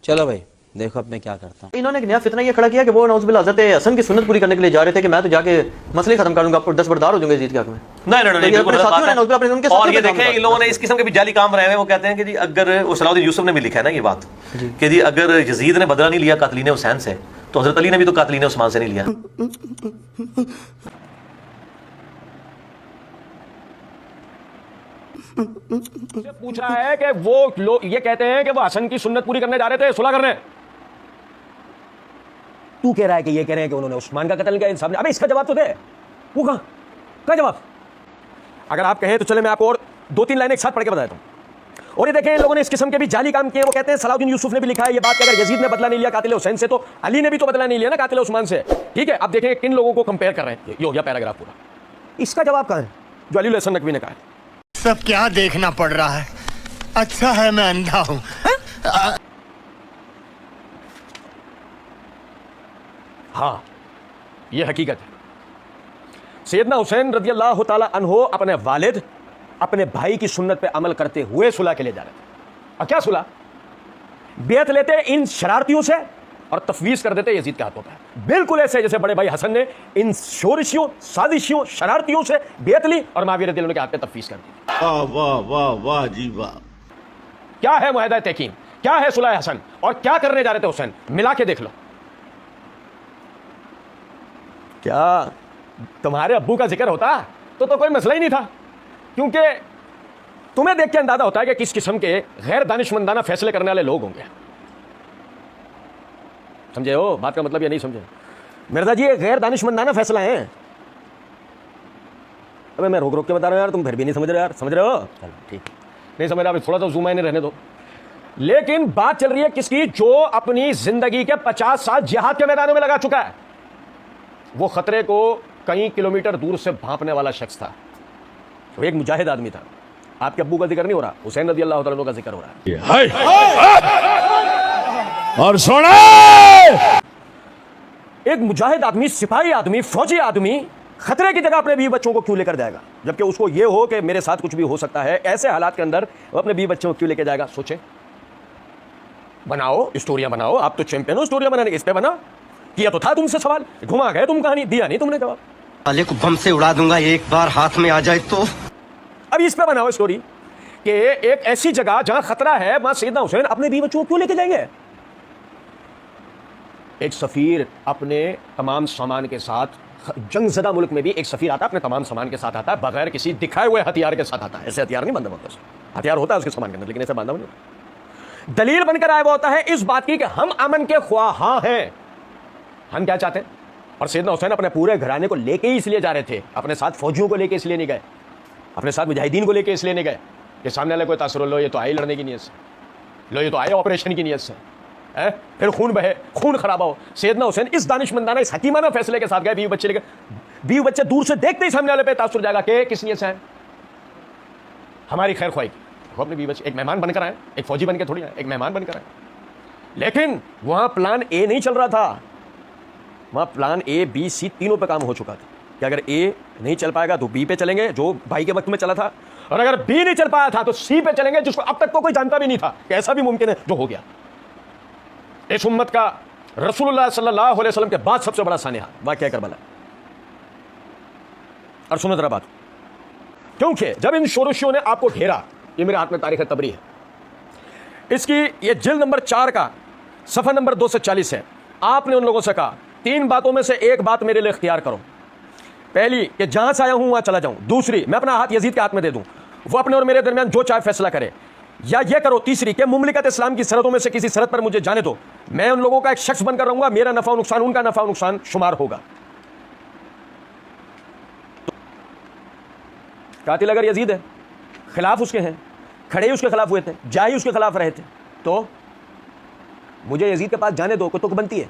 चलो भाई देखो अब मैं क्या करता हूँ। इन्होंने एक नया फितना ये खड़ा किया कि वो नौजुबिल्लाह हज़रत हसन की सुन्नत पूरी करने के लिए जा रहे थे कि मैं तो जाके मसले खत्म कर दूंगा, आपको दस्तबरदार हो जाऊंगे यजीद के हक में। और ये देखें इन लोगों ने इस किस्म के भी जाली काम रहे हैं। वो कहते हैं कि जी अगर सलाउद्दीन यूसुफ ने भी लिखा है ना ये बात कि जी अगर यजीद ने बदला नहीं लिया कातलीन हुसैन से तो हजरत अली ने भी तो कातलीन उस्मान से नहीं लिया। पूछ रहा है कि वो लोग ये कहते हैं कि वो हसन की सुन्नत पूरी करने जा रहे थे, सुलह करने। तू कह रहा है कि ये कह रहे हैं कि उन्होंने उस्मान का कत्ल किया इन साहब ने। अबे इसका जवाब तो दे। वो कहां जवाब? अगर आप कहें तो चले मैं आपको और 2-3 लाइनें एक साथ पढ़ के बताता हूं। और ये देखें इन लोगों ने इस किस्म के भी जाली काम किए। वो कहते हैं सलाउद्दीन यूसुफ ने भी लिखा है ये बात कि अगर यजीद ने बदला नहीं लिया कातिल हुसैन से तो अली ने भी तो बदला नहीं लिया ना कातिल उस्मान से। ठीक है, अब देखें किन लोगों को कंपेयर कर रहे हैं। ये हो गया पैराग्राफ पूरा। इसका जवाब कहां है जो अली हसन नकवी ने कहा है? सब क्या देखना पड़ रहा है? अच्छा है मैं अंधा हूं। हाँ, ये हकीकत है। सैयदना हुसैन रज़ियल्लाहु ताला अन्हो अपने वालिद अपने भाई की सुन्नत पे अमल करते हुए सुलह के लिए जा रहे थे। और क्या सुलह? बेत लेते इन शरारतियों से और तफवीज कर देते यजीद के हाथों पे। बिल्कुल ऐसे जैसे बड़े भाई हसन ने इन शोरिशियों, साजिशियों, शरारतियों से बेत ली और माविया रज़ियल्लाहु अन्हु के हाथ पे तफवीज कर दी। वाह वाह वाह वाह जी वाह। क्या है मुआहदा तहकीम, क्या है सुलह हसन और क्या करने जा रहे थे हुसैन, मिला के देख लो। क्या तुम्हारे अब्बू का जिक्र होता तो कोई मसला ही नहीं था, क्योंकि तुम्हें देख के अंदाजा होता है कि किस किस्म के गैर दानिशमंदाना फैसले करने वाले लोग होंगे। समझे हो बात का मतलब? या नहीं समझे? मिर्जा जी ये गैर दानिशमंदाना फैसला है। अबे मैं रोक रोक के बता रहा हूं यार, तुम फिर भी नहीं समझ रहे यार। समझ रहे हो? चलो ठीक, नहीं समझ रहे, थोड़ा सा जूम आने रहने दो। लेकिन बात चल रही है किसकी? जो अपनी जिंदगी के 50 साल जिहाद के मैदानों में लगा चुका है। वो खतरे को कई किलोमीटर दूर से भांपने वाला शख्स था। वो एक मुजाहिद आदमी था। आपके अब्बू का जिक्र नहीं हो रहा, हुसैन रज़ियल्लाहु ताला अन्हु का जिक्र हो रहा है। और सुना, एक मुजाहिद आदमी, सिपाही आदमी, फौजी आदमी खतरे की जगह अपने बीवी बच्चों को क्यों लेकर जाएगा? जबकि उसको यह हो कि मेरे साथ कुछ भी हो सकता है। ऐसे हालात के अंदर वो अपने बीवी बच्चों को क्यों लेकर जाएगा? सोचे, बनाओ स्टोरियां बनाओ। आप तो चैंपियन हो स्टोरियां बनाने के। इस पे बना, किया तो था तुमसे सवाल, घुमा गए तुम कहानी, दिया नहीं तुमने जवाब। साले को बम से उड़ा दूंगा एक बार हाथ में आ जाए तो। अब इस पे बनाओ स्टोरी कि एक ऐसी जगह जहां खतरा है वहां सैयदना हुसैन अपने बीवी बच्चों को क्यों लेके जाएंगे? एक सफीर अपने तमाम सामान के साथ, जंगज़दा मुल्क में भी एक सफीर आता है अपने तमाम सामान के साथ आता है, बगैर किसी दिखाए हुए हथियार के साथ आता है। ऐसे हथियार नहीं बंधा होता, हथियार होता है उसके सामान के अंदर, लेकिन ऐसे बांधा नहीं। दलील बनकर आया हुआ होता है इस बात की कि हम अमन के ख्वाहां हैं। हम क्या चाहते हैं? और सैयदना हुसैन अपने पूरे घराने को लेके ही इसलिए जा रहे थे, अपने साथ फौजियों को लेके इसलिए नहीं गए, अपने साथ मुजाहिदीन को लेके इसलिए नहीं गए कि सामने वाले कोई तासुर लो ये तो आए लड़ने की नीयत से, लो ये तो आए ऑपरेशन की नीयत से, है फिर खून बहे, खून खराबा हो। सैयदना हुसैन इस दानिशमंदाना, इस हकीमाना फैसले के साथ गए। बीवी बच्चे लेकर, बीवी बच्चे दूर से देखते ही सामने वाले पे तासुर जाएगा कि किस नीयत से है, हमारी खैर ख्वाही की। वो अपने बीवी बच्चे एक मेहमान बनकर आए, एक फौजी बनकर थोड़ी आए, एक मेहमान बनकर आए। लेकिन वहां प्लान ए नहीं चल रहा था, वहां प्लान ए बी सी तीनों पे काम हो चुका था कि अगर ए नहीं चल पाएगा तो बी पे चलेंगे, जो भाई के वक्त में चला था, और अगर बी नहीं चल पाया था तो सी पे चलेंगे, जिसको अब तक तो कोई जानता भी नहीं था कि ऐसा भी मुमकिन है, जो हो गया। इस उम्मत का रसूलुल्लाह सल्लल्लाहु अलैहि वसल्लम के बाद सबसे बड़ा सानिया वाक़या करबला। और सुनो जरा बात, क्योंकि जब इन शोरशियों ने आपको घेरा, ये मेरे हाथ में तारीख तबरी है, इसकी ये जिल्द नंबर 4 का सफ़ा नंबर 240 है। आपने उन लोगों से कहा 3 बातों में से एक बात मेरे लिए इख्तियार करो। पहली कि जहां से आया हूं वहां चला जाऊं। दूसरी, मैं अपना हाथ यजीद के हाथ में दे दूं, वो अपने और मेरे दरमियान जो चाहे फैसला करे। या ये करो, तीसरी कि मुमलिकत इस्लाम की सरहदों में से किसी सरहद पर मुझे जाने दो, मैं उन लोगों का एक शख्स बनकर रहूंगा, मेरा नफा नुकसान उनका नफा नुकसान शुमार होगा। कातिल अगर यजीद है, खिलाफ उसके हैं, खड़े ही उसके खिलाफ हुए थे, जा ही उसके खिलाफ रहे थे, तो मुझे यजीद के पास जाने दो, कोई तुक बनती है?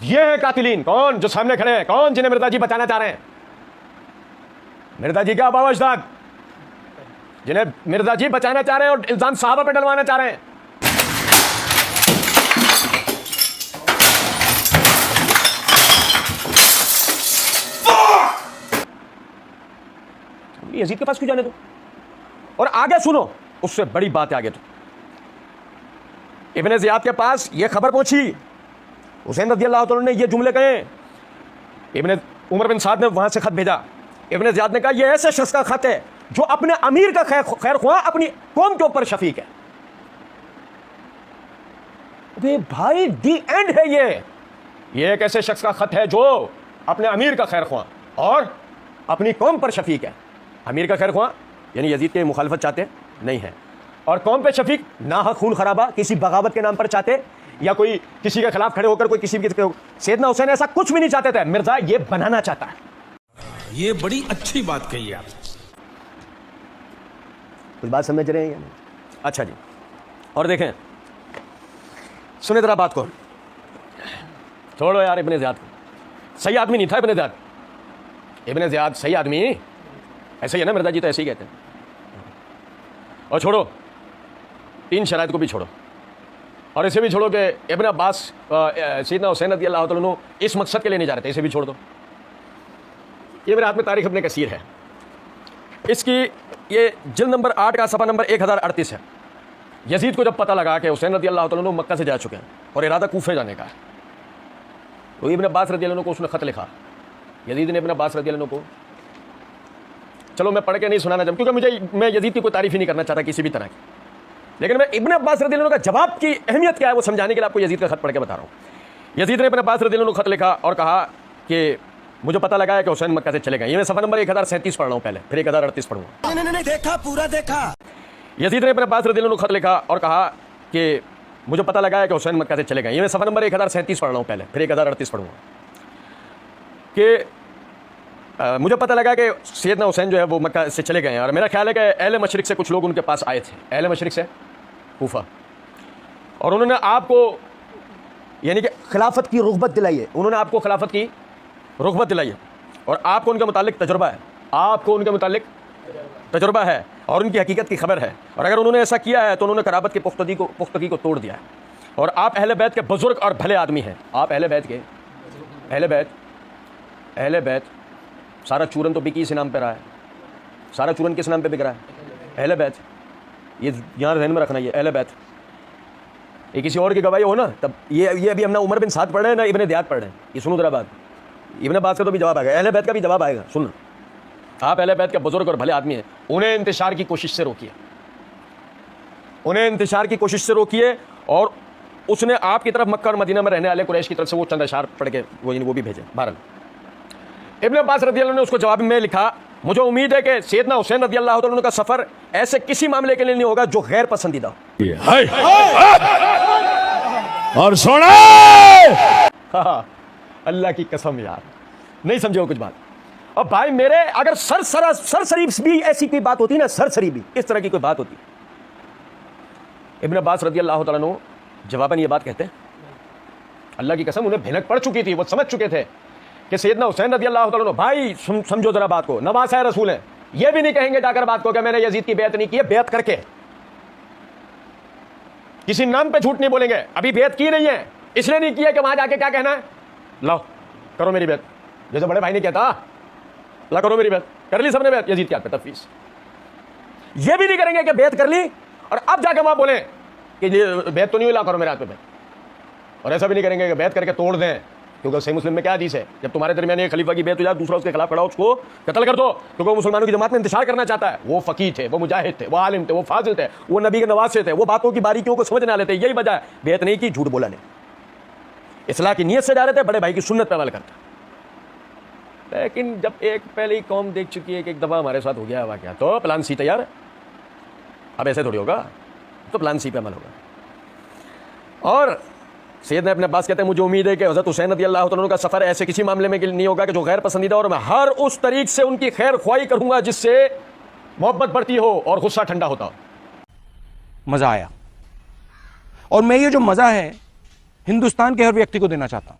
ये है कातिलीन। कौन? जो सामने खड़े हैं। कौन? जिन्हें मिर्जा जी बचाना चाह रहे हैं। मिर्जा जी क्या बावजदाद, जिन्हें मिर्जा जी बचाना चाह रहे हैं और इल्जाम साहबा पे डलवाना चाह रहे हैं। यजीद के पास क्यों जाने दो? और आगे सुनो, उससे बड़ी बात है आगे। तो इब्ने ज़ियाद के पास यह खबर पहुंची, हुसैन रज़ियल्लाहु तआला ने ये जुमले कहे, इब्ने उमर बिन साद ने वहां से खत भेजा। इब्ने ज़ियाद ने कहा यह ऐसे शख्स का खत है जो अपने अमीर का खैर ख्वाह अपनी कौम के ऊपर शफीक है। अबे भाई दी एंड है ये एक ऐसे शख्स का खत है जो अपने अमीर का खैर ख्वाह और अपनी कौम पर शफीक है। अमीर का खैर ख्वाह यानी यजीद के मुखालफत चाहते नहीं है, और कौम पे शफीक नाहक खून खराबा किसी बगावत के नाम पर चाहते, या कोई किसी के खिलाफ खड़े होकर कोई किसी के। सैयदना हुसैन ऐसा कुछ भी नहीं चाहते थे, मिर्जा ये बनाना चाहता है। ये बड़ी अच्छी बात कही आप। कुछ बात समझ रहे हैं या नहीं? अच्छा जी, और देखें, सुने जरा बात को, छोड़ो यार इब्ने ज़ियाद को। सही आदमी नहीं था इब्ने ज़ियाद। इब्ने ज़ियाद सही आदमी ऐसे ही है ना मिर्जा जी, तो ऐसे ही कहते हैं। और छोड़ो, तीन शराइत को भी छोड़ो, और इसे भी छोड़ो कि इब्ने अब्बास सैयदना हुसैन रज़ियल्लाहु तआला अन्हु इस मकसद के लिए नहीं जा रहे थे, इसे भी छोड़ दो। ये मेरे हाथ में तारीख इब्ने कसीर है, इसकी ये जिल्द नंबर 8 का सफ़ा नंबर 1038 है। यजीद को जब पता लगा कि हुसैन रज़ियल्लाहु तआला अन्हु मक्का से जा चुके हैं और इरादा कूफे जाने का है, तो इब्ने अब्बास रज़ियल्लाहु अन्हु को उसने ख़त लिखा। यजीद ने इब्ने अब्बास रज़ियल्लाहु अन्हु को, चलो मैं पढ़ के नहीं सुनाना चाहता क्योंकि मैं यजीद की कोई तारीफ ही नहीं करना चाहता किसी भी तरह की, लेकिन मैं इब्ने अब्बास रज़ियल्लाहु अन्हु का जवाब की अहमियत क्या है वो समझाने के लिए आपको यजीद का खत पढ़ के बता रहा हूँ। यजीद ने इब्ने अब्बास रज़ियल्लाहु अन्हु को खत लिखा और कहा कि मुझे पता लगा है कि हुसैन मक्का से चले गए। ये मैं सफ़ा नंबर 1037 पढ़ रहा हूँ, पहले फिर 1038 पढ़ूंगा। नहीं देखा, पूरा देखा। यजीद ने इब्ने अब्बास रज़ियल्लाहु अन्हु को खत लिखा और कहा कि मुझे पता लगा है कि हुसैन मक्का से चले गए। ये मैं सफ़ा नंबर 1037 पढ़ रहा हूँ, पहले फिर 1038 पढ़ूंगा। कि मुझे पता लगा कि सैयदना हुसैन जो है वो मक्का से चले गए हैं, और मेरा ख्याल है कि अहले मशरिक से कुछ लोग उनके पास आए थे, अहले मशरिक से कूफा, और उन्होंने आपको यानी कि खिलाफत की रुग़बत दिलाई है। उन्होंने आपको खिलाफत की रुग़बत दिलाई है और आपको उनके मुतालिक तजुर्बा है, आपको उनके मुतालिक तजुर्बा है और उनकी हकीकत की खबर है। और अगर उन्होंने ऐसा किया है तो उन्होंने कराबत की पुख्तगी को तोड़ दिया है। और आप अहले बैत के बुजुर्ग और भले आदमी हैं, आप अहले बैत के अहले बैत सारा चूरन तो बिकी इस नाम पर रहा है, सारा चूरन किस नाम पे बिक रहा है? अहले बैत। ये यहाँ ध्यान में रखना, ये अहले बैत, ये किसी और की गवाही हो ना तब ये अभी हम ना उमर बिन साद पढ़ रहे हैं ना इब्ने ज़ियाद पढ़ रहे हैं। ये सुनो जरा बात, इब्ने अब्बास का तो भी जवाब आएगा, अहले बैत का भी जवाब आएगा। सुन, आप अहले बैत के बुजुर्ग और भले आदमी हैं, उन्हें इंतशार की कोशिश से रोकिए, उन्हें इंतशार की कोशिश से रोकिए। और उसने आपकी तरफ मक्का और मदीना में रहने वाले कुरैश की तरफ से वो चंद अशार पढ़ के वो भी भेजे। बहरहाल इब्ने अब्बास रज़ियल्लाहु ने उसको जवाब में लिखा, मुझे उम्मीद है कि सैयदना हुसैन रज़ियल्लाहु तआला अन्हु का सफ़र ऐसे किसी मामले के लिए नहीं होगा जो गैर पसंदीदा और सोना अल्लाह की कसम यार, नहीं समझे हो कुछ बात। अब भाई मेरे, अगर सरसरी भी ऐसी कोई बात होती ना, सरसरी भी इस तरह की कोई बात होती, इब्ने अब्बास रज़ियल्लाहु तआला अन्हु जवाबन ये बात कहते हैं, अल्लाह की कसम उन्हें भनक पड़ चुकी थी, वो समझ चुके थे कि सैयदना हुसैन रज़ियल्लाहु तआला अन्हु, भाई समझो जरा बात को, नवासा रसूल है, ये भी नहीं कहेंगे जाकर बात को कि मैंने यजीद की बेयत नहीं की है, बेयत करके किसी नाम पे झूठ नहीं बोलेंगे। अभी बेयत की नहीं है, इसलिए नहीं किया कि वहां जाके क्या कहना है, लो करो मेरी बेयत, जैसे बड़े भाई ने कहता ला करो मेरी बेयत, कर ली सबने बेयत यजीद के हाथ पे तफवीज़। ये भी नहीं करेंगे कि बेयत कर ली और अब जाके वहां बोले कि बेयत तो नहीं हुई, ला करो मेरे हाथ पे बेयत। और ऐसा भी नहीं करेंगे कि बेयत करके तोड़ दें, क्योंकि सही मुस्लिम में क्या हदीस है, जब तुम्हारे दरमियान एक खलीफा की बेयत हो जाए, दूसरा उसके खिलाफ खड़ा हो, उसको कत्ल कर दो, क्योंकि वो मुसलमानों की जमात में इंतशार करना चाहता है। वो फ़कीह थे, वो मुजाहिद थे, वो आलिम थे, वो फाजिल थे, वो नबी के नवासे थे, वो बातों की बारीकियों को समझने वाले थे। यही वजह है बेयत नहीं की, झूठ बोला नहीं, इस्लाह की नीयत से जा रहे थे, बड़े भाई की सुन्नत पे अमल करता। लेकिन जब एक पहले ही कौम देख चुकी है कि एक दफ़ा हमारे साथ हो गया वाक़या, तो प्लान सी तैयार। अब ऐसे थोड़ी होगा, तो प्लान सी पे अमल होगा। और सैयदना इब्ने अब्बास कहते हैं, मुझे उम्मीद है कि हज़रत हुसैन रज़ियल्लाहु तआला अन्हु का सफ़र ऐसे किसी मामले में नहीं होगा कि जो गैर पसंदीदा, और मैं हर उस तरीक से उनकी खैर ख्वाही करूंगा जिससे मोहब्बत बढ़ती हो और गुस्सा ठंडा होता हो। मजा आया, और मैं ये जो मजा है हिंदुस्तान के हर व्यक्ति को देना चाहता हूं।